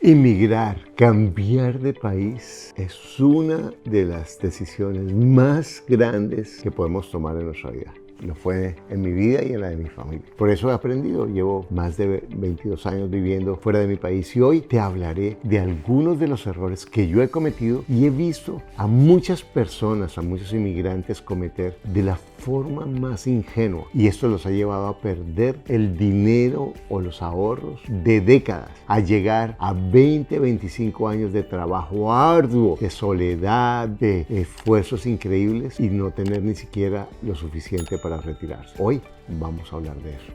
Emigrar, cambiar de país, es una de las decisiones más grandes que podemos tomar en nuestra vida. Lo fue en mi vida y en la de mi familia. Por eso he aprendido, llevo más de 22 años viviendo fuera de mi país y hoy te hablaré de algunos de los errores que yo he cometido y he visto a muchas personas, a muchos inmigrantes cometer de la forma más ingenua. Y esto los ha llevado a perder el dinero o los ahorros de décadas, a llegar a 20, 25 años de trabajo arduo, de soledad, de esfuerzos increíbles y no tener ni siquiera lo suficiente para retirarse. Hoy vamos a hablar de eso.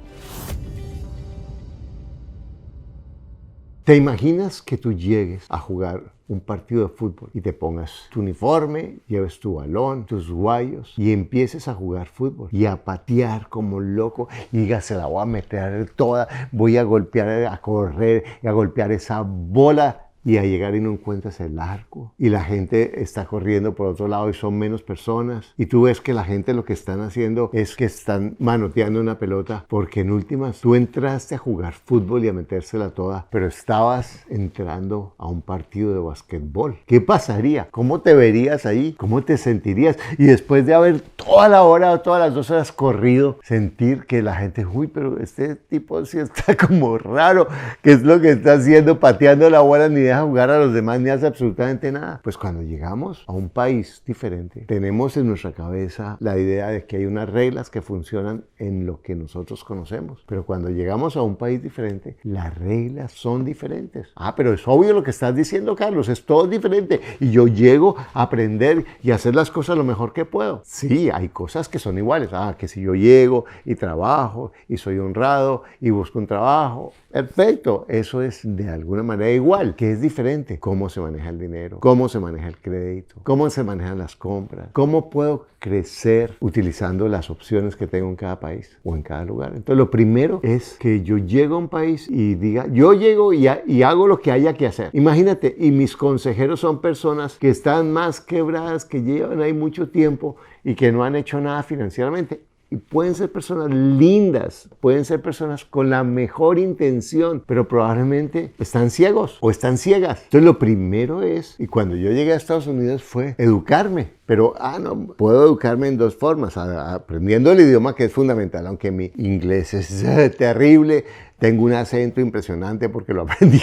¿Te imaginas que tú llegues a jugar un partido de fútbol y te pongas tu uniforme, lleves tu balón, tus guayos y empieces a jugar fútbol y a patear como loco y digas, se la voy a meter toda, voy a golpear, a correr y a golpear esa bola? Y a llegar y no encuentras el arco y la gente está corriendo por otro lado y son menos personas y tú ves que la gente lo que están haciendo es que están manoteando una pelota porque en últimas tú entraste a jugar fútbol y a metérsela toda, pero estabas entrando a un partido de basquetbol. ¿Qué pasaría? ¿Cómo te verías ahí? ¿Cómo te sentirías? Y después de haber toda la hora o todas las 2 horas corrido, sentir que la gente, uy, pero este tipo sí está como raro, ¿qué es lo que está haciendo? Pateando la bola, ni deja jugar a los demás, ni hace absolutamente nada. Pues cuando llegamos a un país diferente, tenemos en nuestra cabeza la idea de que hay unas reglas que funcionan en lo que nosotros conocemos. Pero cuando llegamos a un país diferente, las reglas son diferentes. Ah, pero es obvio lo que estás diciendo, Carlos, es todo diferente. Y yo llego a aprender y a hacer las cosas lo mejor que puedo. Sí, hay cosas que son iguales. Ah, que si yo llego y trabajo y soy honrado y busco un trabajo, perfecto, eso es de alguna manera igual. ¿Qué es diferente? ¿Cómo se maneja el dinero? ¿Cómo se maneja el crédito? ¿Cómo se manejan las compras? ¿Cómo puedo crecer utilizando las opciones que tengo en cada país o en cada lugar? Entonces, lo primero es que yo llego a un país y diga, yo llego y hago lo que haya que hacer. Imagínate, y mis consejeros son personas que están más quebradas, que llevan ahí mucho tiempo y que no han hecho nada financieramente. Y pueden ser personas lindas, pueden ser personas con la mejor intención, pero probablemente están ciegos o están ciegas. Entonces lo primero es, y cuando yo llegué a Estados Unidos fue educarme. Pero, no, puedo educarme en 2 formas, aprendiendo el idioma que es fundamental, aunque mi inglés es terrible, tengo un acento impresionante porque lo aprendí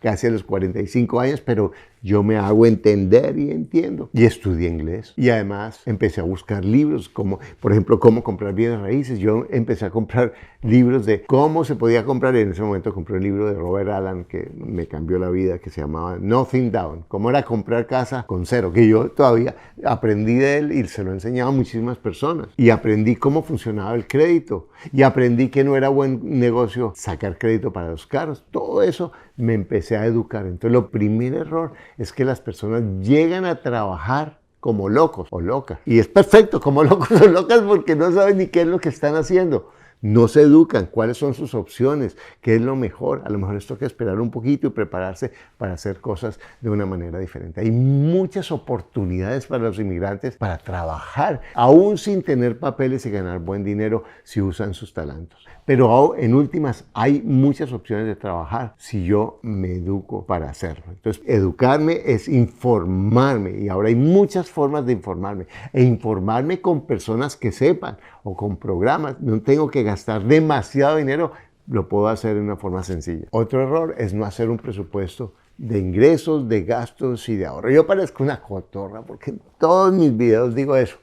casi a los 45 años, pero yo me hago entender y entiendo. Y estudié inglés y además empecé a buscar libros como, por ejemplo, cómo comprar bienes raíces. Yo empecé a comprar libros de cómo se podía comprar y en ese momento compré un libro de Robert Allen que me cambió la vida, que se llamaba Nothing Down, cómo era comprar casa con cero, que yo todavía aprendí de él y se lo he enseñado a muchísimas personas. Y aprendí cómo funcionaba el crédito y aprendí que no era buen negocio sacar crédito para los carros. Todo eso me empecé a educar. Entonces, lo primer error es que las personas llegan a trabajar como locos o locas. Y es perfecto, como locos o locas, porque no saben ni qué es lo que están haciendo. No se educan, cuáles son sus opciones, qué es lo mejor. A lo mejor esto hay que esperar un poquito y prepararse para hacer cosas de una manera diferente. Hay muchas oportunidades para los inmigrantes para trabajar, aún sin tener papeles y ganar buen dinero si usan sus talentos. Pero en últimas, hay muchas opciones de trabajar si yo me educo para hacerlo. Entonces, educarme es informarme y ahora hay muchas formas de informarme. E informarme con personas que sepan o con programas. No tengo que gastar demasiado dinero, lo puedo hacer de una forma sencilla. Otro error es no hacer un presupuesto de ingresos, de gastos y de ahorro. Yo parezco una cotorra porque en todos mis videos digo eso.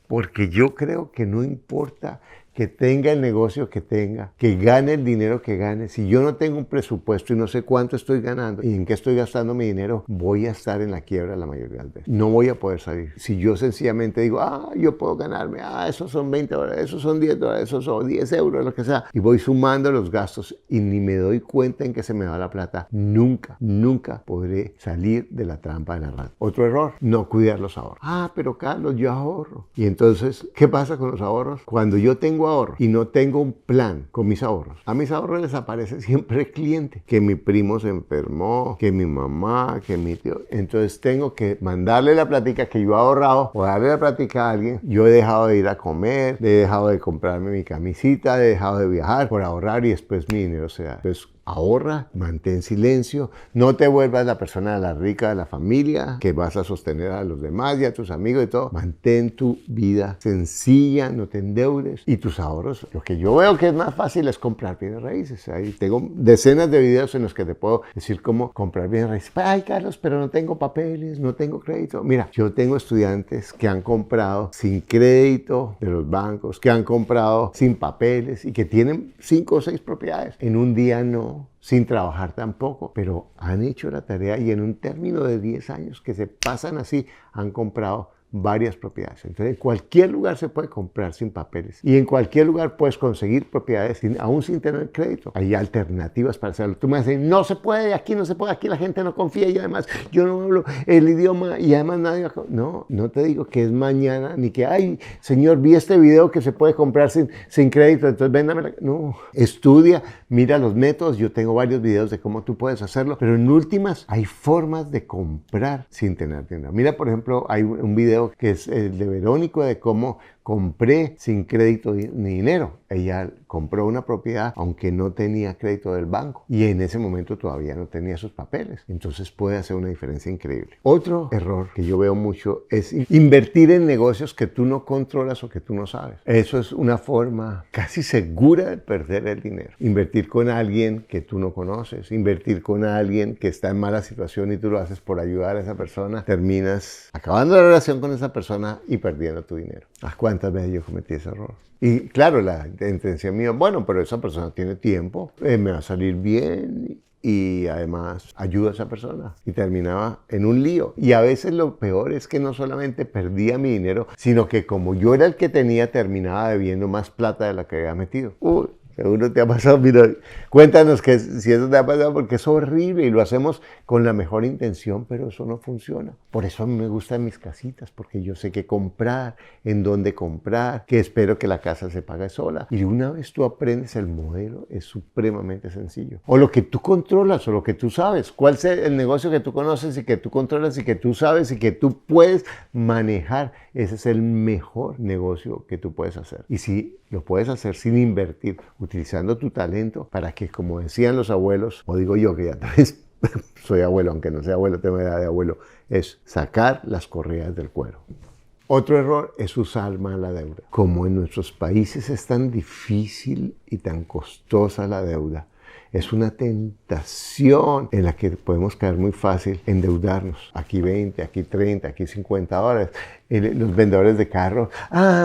Porque yo creo que no importa que tenga el negocio que tenga, que gane el dinero que gane, si yo no tengo un presupuesto y no sé cuánto estoy ganando y en qué estoy gastando mi dinero, voy a estar en la quiebra la mayoría de las veces. No voy a poder salir. Si yo sencillamente digo, yo puedo ganarme, esos son $20, esos son $10, esos son 10 euros, lo que sea, y voy sumando los gastos y ni me doy cuenta en que se me va la plata, nunca podré salir de la trampa de la rata. Otro error, no cuidar los ahorros. Pero Carlos, yo ahorro. Y entonces, ¿qué pasa con los ahorros? Cuando yo tengo ahorro y no tengo un plan con mis ahorros, a mis ahorros les aparece siempre el cliente, que mi primo se enfermó, que mi mamá, que mi tío. Entonces tengo que mandarle la plática que yo he ahorrado o darle la plática a alguien. Yo he dejado de ir a comer, he dejado de comprarme mi camisita, he dejado de viajar por ahorrar y después mi dinero se da. Entonces, ahorra, mantén silencio, no te vuelvas la persona la rica de la familia, que vas a sostener a los demás y a tus amigos y todo. Mantén tu vida sencilla, no te endeudes y tus ahorros. Lo que yo veo que es más fácil es comprar bienes raíces. Ahí tengo decenas de videos en los que te puedo decir cómo comprar bienes raíces. Ay, Carlos, pero no tengo papeles, no tengo crédito. Mira, yo tengo estudiantes que han comprado sin crédito de los bancos, que han comprado sin papeles y que tienen 5 o 6 propiedades. En un día no, sin trabajar tampoco, pero han hecho la tarea y en un término de 10 años que se pasan así, han comprado varias propiedades. Entonces, en cualquier lugar se puede comprar sin papeles y en cualquier lugar puedes conseguir propiedades aún sin tener crédito. Hay alternativas para hacerlo. Tú me dices, no se puede, aquí no se puede, aquí la gente no confía y además yo no hablo el idioma y además nadie... No, no te digo que es mañana ni que, ay, señor, vi este video que se puede comprar sin crédito, entonces véndame. No, estudia, mira los métodos. Yo tengo varios videos de cómo tú puedes hacerlo, pero en últimas hay formas de comprar sin tener dinero. Mira, por ejemplo, hay un video que es el de Verónico de cómo compré sin crédito ni dinero. Ella compró una propiedad aunque no tenía crédito del banco y en ese momento todavía no tenía sus papeles. Entonces puede hacer una diferencia increíble. Otro error que yo veo mucho es invertir en negocios que tú no controlas o que tú no sabes. Eso es una forma casi segura de perder el dinero. Invertir con alguien que tú no conoces, invertir con alguien que está en mala situación y tú lo haces por ayudar a esa persona, terminas acabando la relación con esa persona y perdiendo tu dinero. ¿Cuántas veces yo cometí ese error? Y claro, la intención mía, bueno, pero esa persona tiene tiempo, me va a salir bien y además ayuda a esa persona. Y terminaba en un lío. Y a veces lo peor es que no solamente perdía mi dinero, sino que como yo era el que tenía, terminaba debiendo más plata de la que había metido. Uy, seguro te ha pasado. Mira, cuéntanos que si eso te ha pasado, porque es horrible y lo hacemos con la mejor intención, pero eso no funciona. Por eso a mí me gustan mis casitas, porque yo sé qué comprar, en dónde comprar, que espero que la casa se pague sola. Y una vez tú aprendes el modelo, es supremamente sencillo. O lo que tú controlas, o lo que tú sabes. ¿Cuál es el negocio que tú conoces y que tú controlas y que tú sabes y que tú puedes manejar? Ese es el mejor negocio que tú puedes hacer. Y si lo puedes hacer sin invertir, utilizando tu talento para que, como decían los abuelos, o digo yo que ya tal vez soy abuelo, aunque no sea abuelo, tengo edad de abuelo, es sacar las correas del cuero. Otro error es usar mal la deuda. Como en nuestros países es tan difícil y tan costosa la deuda, es una tentación en la que podemos caer muy fácil, endeudarnos. Aquí 20, aquí 30, aquí 50 dólares. Los vendedores de carros,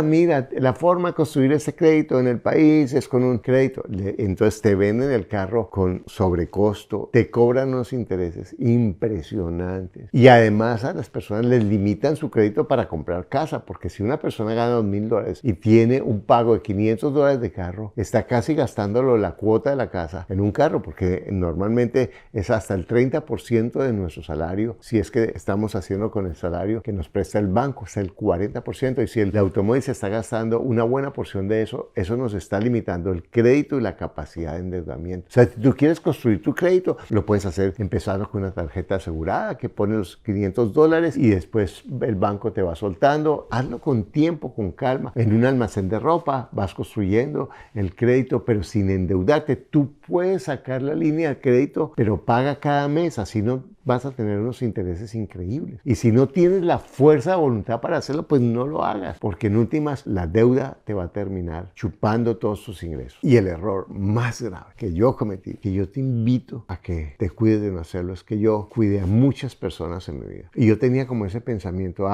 mira, la forma de construir ese crédito en el país es con un crédito. Entonces te venden el carro con sobrecosto, te cobran unos intereses impresionantes. Y además a las personas les limitan su crédito para comprar casa, porque si una persona gana $2,000 y tiene un pago de $500 de carro, está casi gastándolo la cuota de la casa en un carro, porque normalmente es hasta el 30% de nuestro salario, si es que estamos haciendo con el salario que nos presta el banco. El 40%, y si el automóvil se está gastando una buena porción de eso, eso nos está limitando el crédito y la capacidad de endeudamiento. O sea, si tú quieres construir tu crédito, lo puedes hacer empezando con una tarjeta asegurada que pone los $500 y después el banco te va soltando. Hazlo con tiempo, con calma. En un almacén de ropa vas construyendo el crédito, pero sin endeudarte. Tú puedes sacar la línea de crédito, pero paga cada mes, así no vas a tener unos intereses increíbles. Y si no tienes la fuerza de voluntad para hacerlo, pues no lo hagas, porque en últimas la deuda te va a terminar chupando todos tus ingresos. Y el error más grave que yo cometí, que yo te invito a que te cuides de no hacerlo, es que yo cuidé a muchas personas en mi vida. Y yo tenía como ese pensamiento,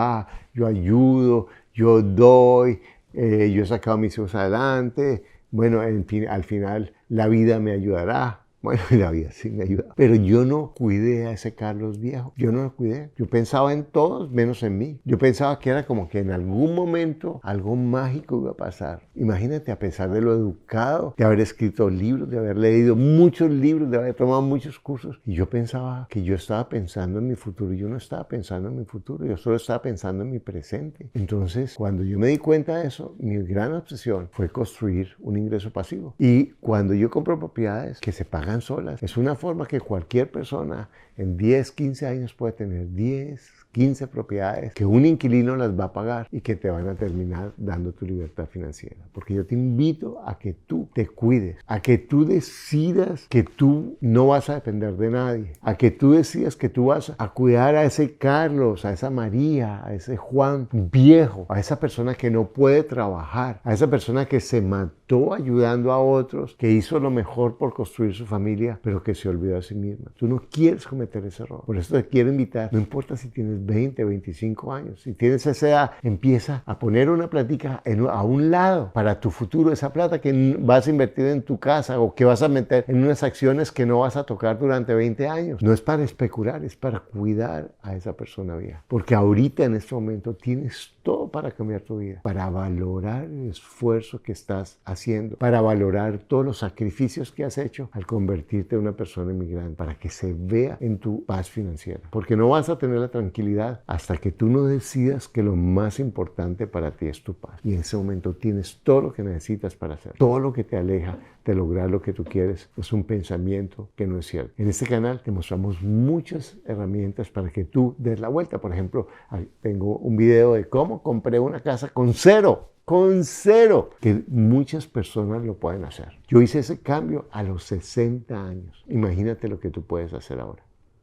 yo ayudo, yo doy, yo he sacado a mis hijos adelante, bueno, al final la vida me ayudará. Bueno, la vida sí me ayuda. Pero yo no cuidé a ese Carlos viejo. Yo no lo cuidé. Yo pensaba en todos menos en mí. Yo pensaba que era como que en algún momento algo mágico iba a pasar. Imagínate, a pesar de lo educado, de haber escrito libros, de haber leído muchos libros, de haber tomado muchos cursos. Y yo pensaba que yo estaba pensando en mi futuro. Yo no estaba pensando en mi futuro. Yo solo estaba pensando en mi presente. Entonces, cuando yo me di cuenta de eso, mi gran obsesión fue construir un ingreso pasivo. Y cuando yo compro propiedades que se pagan solas, es una forma que cualquier persona en 10, 15 años puede tener 10, 15 propiedades que un inquilino las va a pagar y que te van a terminar dando tu libertad financiera. Porque yo te invito a que tú te cuides, a que tú decidas que tú no vas a depender de nadie, a que tú decidas que tú vas a cuidar a ese Carlos, a esa María, a ese Juan viejo, a esa persona que no puede trabajar, a esa persona que se mató ayudando a otros, que hizo lo mejor por construir su familia, pero que se olvidó a sí misma. Tú no quieres cometer ese error. Por eso te quiero invitar, no importa si tienes 20, 25 años, si tienes esa edad, empieza a poner una plática a un lado para tu futuro, esa plata que vas a invertir en tu casa o que vas a meter en unas acciones que no vas a tocar durante 20 años. No es para especular, es para cuidar a esa persona vieja. Porque ahorita en este momento tienes todo para cambiar tu vida, para valorar el esfuerzo que estás haciendo, para valorar todos los sacrificios que has hecho al convertirte en una persona inmigrante, para que se vea en tu paz financiera. Porque no vas a tener la tranquilidad hasta que tú no decidas que lo más importante para ti es tu paz. Y en ese momento tienes todo lo que necesitas para hacer. Todo lo que te aleja de lograr lo que tú quieres es un pensamiento que no es cierto. En este canal te mostramos muchas herramientas para que tú des la vuelta. Por ejemplo, tengo un video de cómo compré una casa con cero, que muchas personas lo pueden hacer. Yo hice ese cambio a los 60 años. Imagínate lo que tú puedes hacer ahora.